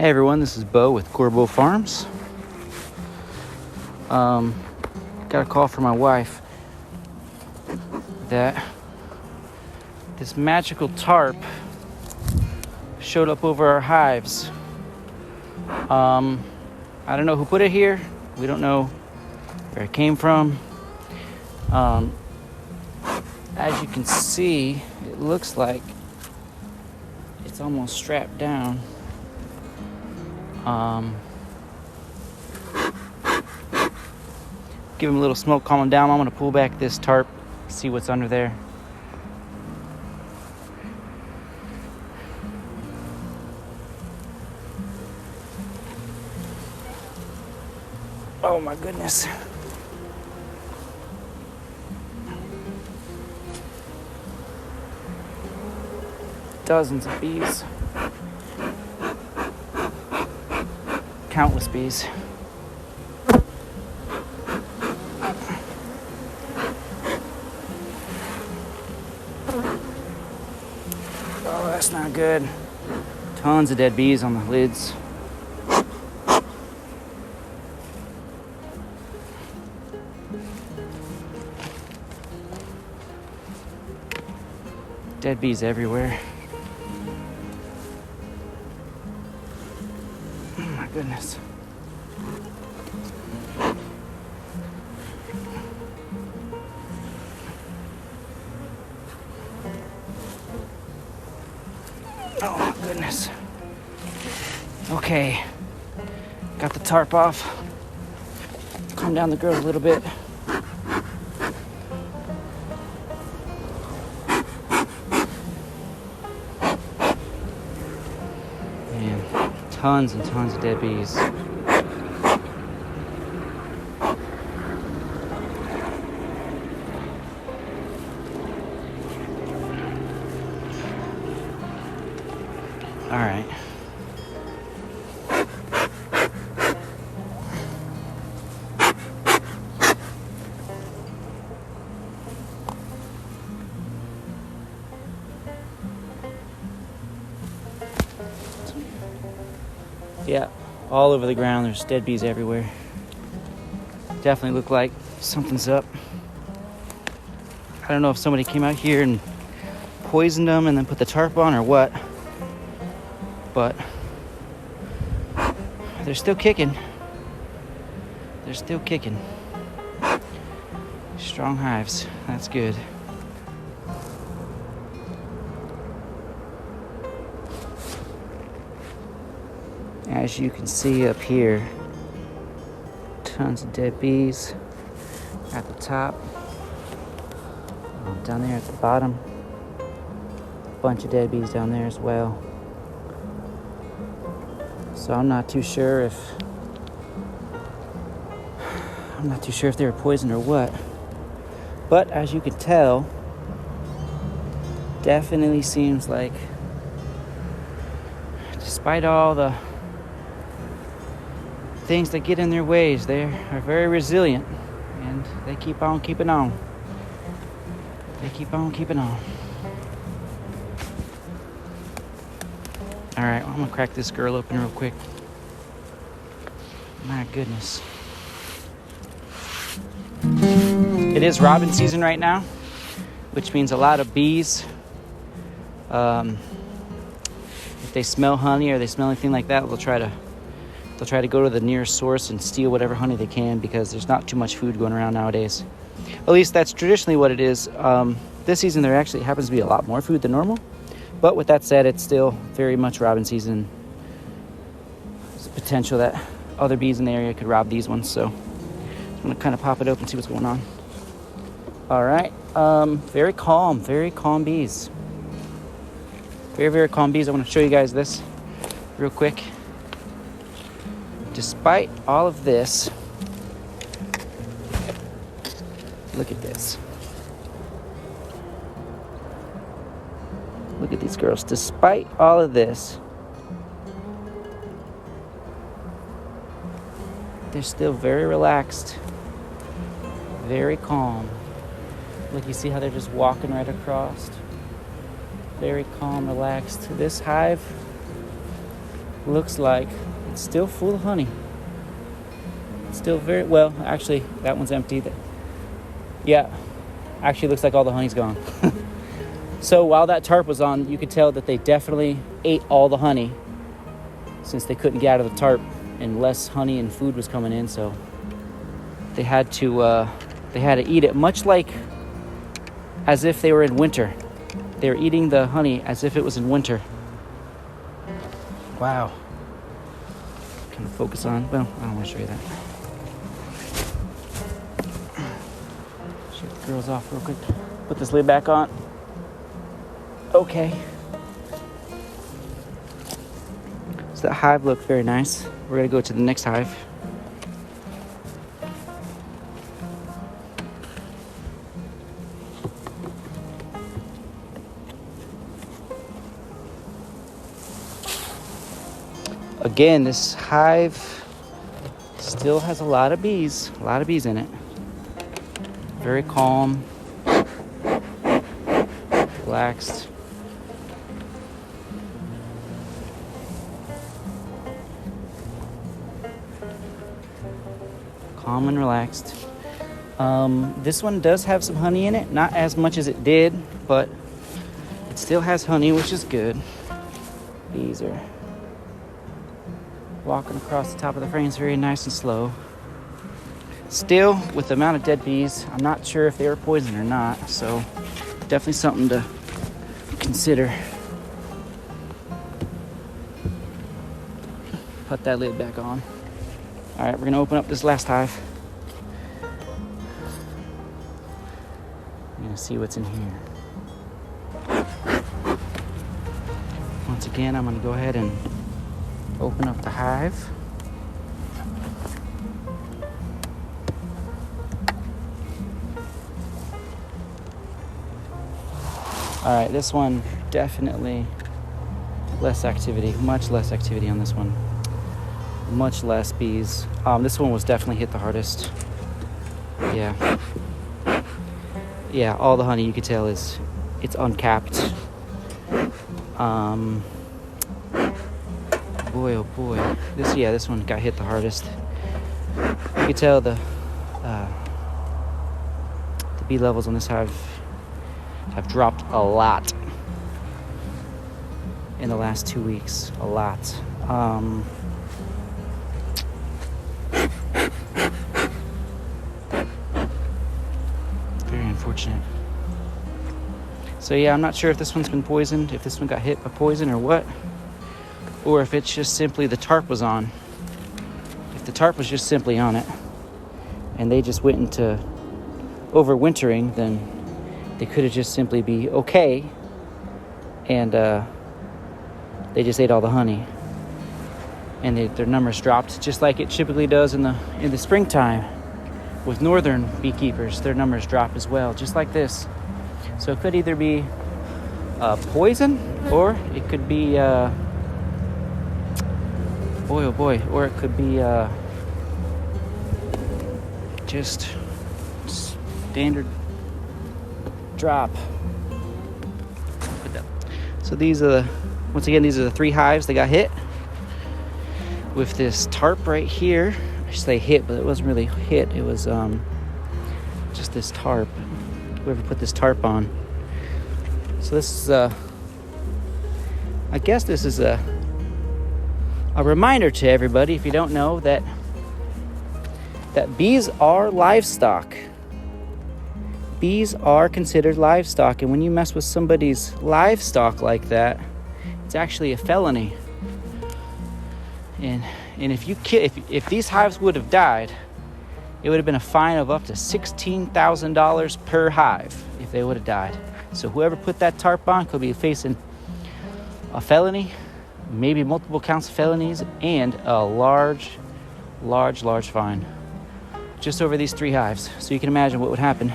Hey everyone, this is Bo with Corbo Farms. Got a call from my wife that this magical tarp showed up over our hives. I don't know who put it here. We don't know where it came from. As you can see, it looks like it's almost strapped down. Give him a little smoke, calm him down. I'm gonna pull back this tarp, see what's under there. Oh my goodness. Dozens of bees. Countless bees. Oh, that's not good. Tons of dead bees on the lids. Dead bees everywhere. Oh my goodness. Oh my goodness. Okay. Got the tarp off. Calm down the girls a little bit. Man, tons and tons of dead bees. All right. Yeah, all over the ground. There's dead bees everywhere. Definitely look like something's up. I don't know if somebody came out here and poisoned them and then put the tarp on or what. But they're still kicking. They're still kicking. Strong hives. That's good. As you can see up here, tons of dead bees at the top. Down there at the bottom, a bunch of dead bees down there as well. So I'm not too sure if they were poisoned or what. But as you can tell, definitely seems like, despite all the things that get in their ways, they are very resilient, and they keep on keeping on. They keep on keeping on. All right, well, I'm gonna crack this girl open real quick. My goodness. It is robin season right now, which means a lot of bees. If they smell honey or they smell anything like that, they'll try to go to the nearest source and steal whatever honey they can, because there's not too much food going around nowadays. At least that's traditionally what it is. This season there actually happens to be a lot more food than normal. But with that said, it's still very much robin season. There's potential that other bees in the area could rob these ones. So I'm gonna kind of pop it open and see what's going on. All right, very calm bees. Very, very calm bees. I want to show you guys this real quick. Despite all of this, look at this. Look at these girls. Despite all of this, they're still very relaxed, very calm. Look, you see how they're just walking right across. Very calm, relaxed. This hive looks like it's still full of honey. It's still very, well, actually, that one's empty. Yeah, actually looks like all the honey's gone. So while that tarp was on, you could tell that they definitely ate all the honey since they couldn't get out of the tarp and less honey and food was coming in. So they had to eat it, much like as if they were in winter. They were eating the honey as if it was in winter. Wow. Kind of focus on, well, I don't want to show you that. Shut the girls off real quick. Put this lid back on. Okay. So that hive looked very nice. We're going to go to the next hive. Again, this hive still has a lot of bees in it. Very calm, relaxed. Calm and relaxed. This one does have some honey in it, not as much as it did, but it still has honey, which is good. Bees are walking across the top of the frames very nice and slow. Still, with the amount of dead bees, I'm not sure if they were poisoned or not, so definitely something to consider. Put that lid back on. All right, we're gonna open up this last hive. I'm gonna see what's in here. Once again, I'm gonna go ahead and open up the hive. All right, this one definitely less activity, much less activity on this one. Much less bees. This one was definitely hit the hardest. Yeah. Yeah, all the honey you could tell it's uncapped. Boy, oh boy. This one got hit the hardest. You could tell the bee levels on this hive have dropped a lot in the last 2 weeks. A lot. Very unfortunate. So yeah, I'm not sure if this one's been poisoned, if this one got hit by poison or what, or if it's just simply the tarp was on. If the tarp was just simply on it and they just went into overwintering, then they could have just simply be okay and they just ate all the honey and their numbers dropped, just like it typically does in the springtime with northern beekeepers. Their numbers drop as well, just like this. So it could either be poison, or it could be boy oh boy, or it could be just standard drop. So these are once again, these are the 3 hives that got hit with this tarp right here. I should say hit, but it wasn't really hit. It was just this tarp. Whoever put this tarp on. So this is I guess this is a reminder to everybody, if you don't know, that bees are livestock. Bees are considered livestock, and when you mess with somebody's livestock like that, it's actually a felony. And if these hives would have died, it would have been a fine of up to $16,000 per hive if they would have died. So whoever put that tarp on could be facing a felony, maybe multiple counts of felonies, and a large fine just over these 3 hives. So you can imagine what would happen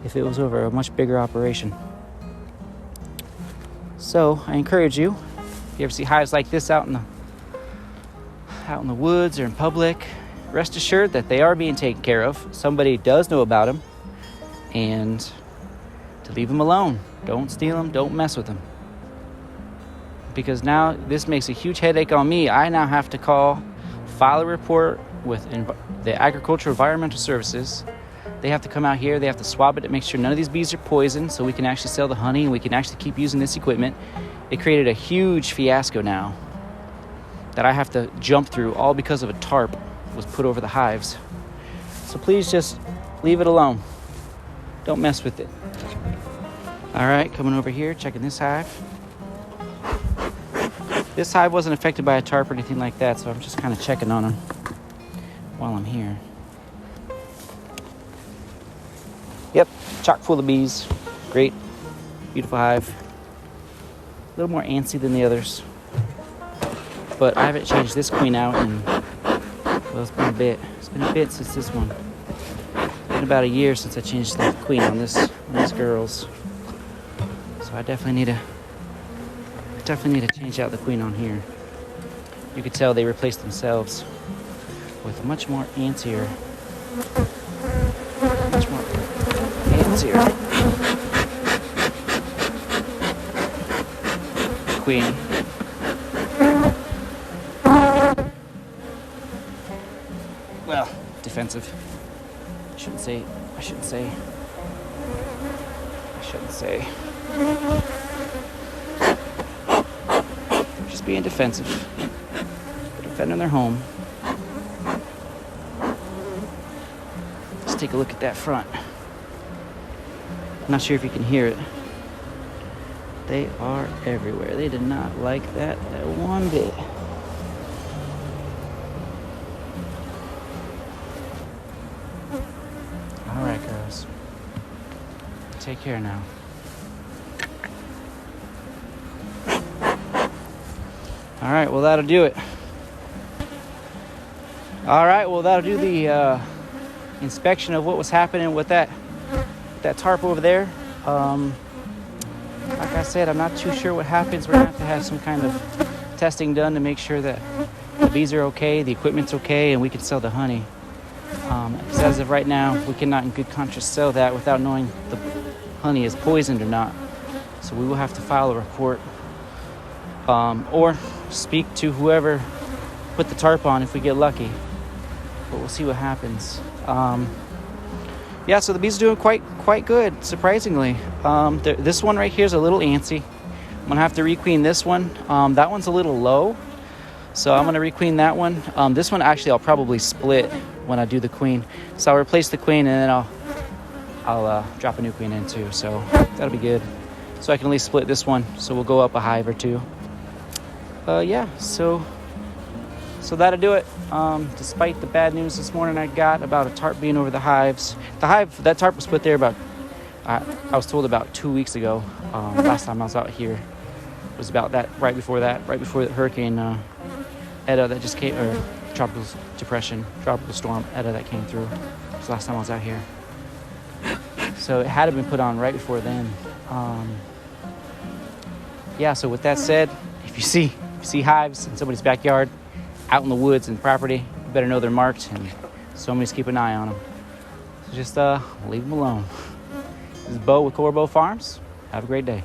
if it was over a much bigger operation. So I encourage you, if you ever see hives like this out in the woods or in public, rest assured that they are being taken care of. Somebody does know about them, and to leave them alone. Don't steal them, don't mess with them. because now this makes a huge headache on me. I now have to file a report with the Agricultural Environmental Services. They have to come out here, they have to swab it to make sure none of these bees are poisoned so we can actually sell the honey and we can actually keep using this equipment. It created a huge fiasco now that I have to jump through, all because of a tarp was put over the hives. So please just leave it alone. Don't mess with it. All right, coming over here, checking this hive. This hive wasn't affected by a tarp or anything like that, so I'm just kind of checking on them while I'm here. Yep, chock full of bees. Great, beautiful hive. A little more antsy than the others. But I haven't changed this queen out in, well, it's been a bit. It's been a bit since this one. It's been about a year since I changed the queen on these girls. So I definitely need to change out the queen on here. You could tell they replaced themselves with much more antsier queen. Well, defensive. I shouldn't say. Just being defensive. Defending their home. Let's take a look at that front. I'm not sure if you can hear it. They are everywhere. They did not like that one bit. All right, girls. Take care now. All right, well, that'll do it. All right, well, that'll do the inspection of what was happening with that tarp over there. Like I said, I'm not too sure what happens. We're going to have some kind of testing done to make sure that the bees are okay, the equipment's okay, and we can sell the honey. Because as of right now, we cannot in good conscience sell that without knowing the honey is poisoned or not. So we will have to file a report or speak to whoever put the tarp on if we get lucky. But we'll see what happens. Yeah, so the bees are doing quite good, surprisingly. This one right here is a little antsy. I'm gonna have to requeen this one. That one's a little low, so I'm gonna requeen that one. This one actually I'll probably split when I do the queen. So I'll replace the queen and then I'll drop a new queen in too. So that'll be good. So I can at least split this one. So we'll go up a hive or two. Yeah, so that'll do it. Despite the bad news this morning I got about a tarp being over the hives. That tarp was put there I was told about 2 weeks ago. Last time I was out here it was about that, right before the Hurricane Eta that just came, or tropical storm Eta that came through. It was the last time I was out here. So it had to been put on right before then. Yeah, so with that said, if you see hives in somebody's backyard, out in the woods and property, you better know they're marked, and somebody's keep an eye on them. So just leave them alone. This is Bo with Corbo Farms. Have a great day.